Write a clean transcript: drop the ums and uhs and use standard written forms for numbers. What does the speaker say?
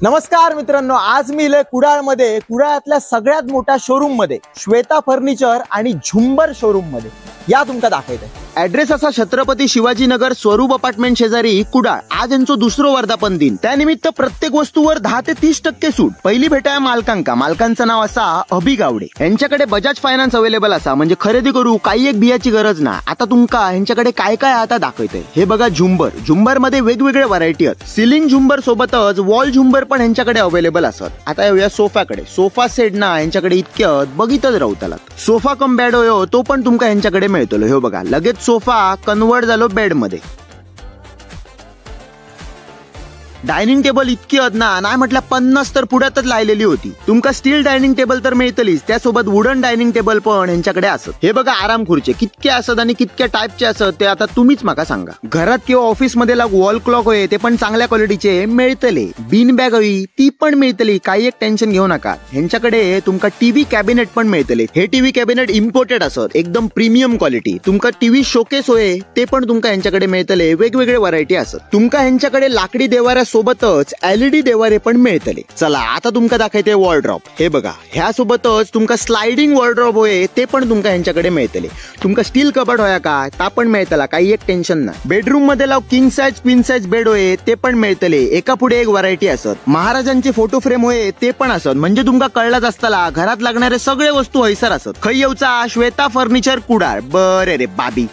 नमस्कार मित्रांनो, आज मी इले कुडाळमध्ये, कुडाळातल्या सगळ्यात मोठ्या शोरूम मध्ये, श्वेता फर्निचर आणि झुंबर शोरूम मध्ये या तुमका दाखवते। ऍड्रेस असा छत्रपती शिवाजीनगर स्वरूप अपार्टमेंट शेजारी कुडाळ। आज यांचं दुसरं वर्धापन दिन, त्यानिमित्त प्रत्येक वस्तूवर 10 ते 30% सूट। पहिली भेट आहे मालकांका। मालकांचं नाव असा अभि गावडे। यांच्याकडे बजाज फायनान्स अवेलेबल असा, म्हणजे खरेदी करू काही एक बियाची गरज ना। आता तुमका यांच्याकडे काय काय आता दाखवते हे बघा। झुंबर मध्ये वेगवेगळे व्हरायटी आहेत। सिलिंग झुंबर सोबतच वॉल झुंबर पण यांच्याकडे अवेलेबल असत। आता येऊया सोफ्याकडे। सोफा सेट ना यांच्याकडे इतक्यात बघितच राहताला। सोफा कम बेड होयो तो पण तुमका यांच्याकडे मिळतो। हे बघा, लगेच सोफा कन्वर्ट झालो बेड मध्ये। डायनिंग टेबल इतकी ना नाही म्हटलं 50 तर पुढ्यातच लायलेली होती। तुमका स्टील डायनिंग टेबल तर मिळतलीच, त्यासोबत वुडन डायनिंग टेबल पण यांच्याकडे असत। हे बघा, आराम खुर्चे कितके असत आणि कितक्या टाईपचे असत ते आता तुम्हीच माका सांगा। घरात किंवा ऑफिस मध्ये वॉल क्लॉक होय ते पण चांगल्या क्वालिटीचे मिळतले। बीन बॅग हवी ती पण मिळतली, काही एक टेन्शन घेऊ नका। ह्यांच्याकडे तुमका टीव्ही कॅबिनेट पण मिळतले। हे टीव्ही कॅबिनेट इम्पोर्टेड असत, एकदम प्रीमियम क्वालिटी। तुमका टीव्ही शोकेस होय ते पण तुमका यांच्याकडे मिळतले। वेगवेगळे व्हरायटी असत। तुमका ह्यांच्याकडे लाकडी देवाऱ्या सोबतच एलईडी देवारे पण मिळतले। चला आता तुमका दाखवते वॉर्डरोब। हे बघा, ह्या सोबतच तुमका स्लाइडिंग वॉर्डरोब होय ते पण तुमका यांच्याकडे मिळतले। तुमका स्टील कबड होया का ता पण मिळतला, काही एक टेन्शन नाही। बेडरूम मध्ये king size queen size bed होय ते पण मिळतले। एका पुढे एक व्हरायटी असत। महाराजांचे फोटो फ्रेम होय ते पण असत, म्हणजे तुमका कळलाच असताला घरात लागणारे सगळे वस्तू हैसर असत। खै येऊचा श्वेता फर्निचर कुडाळ। बरे रे बाबी।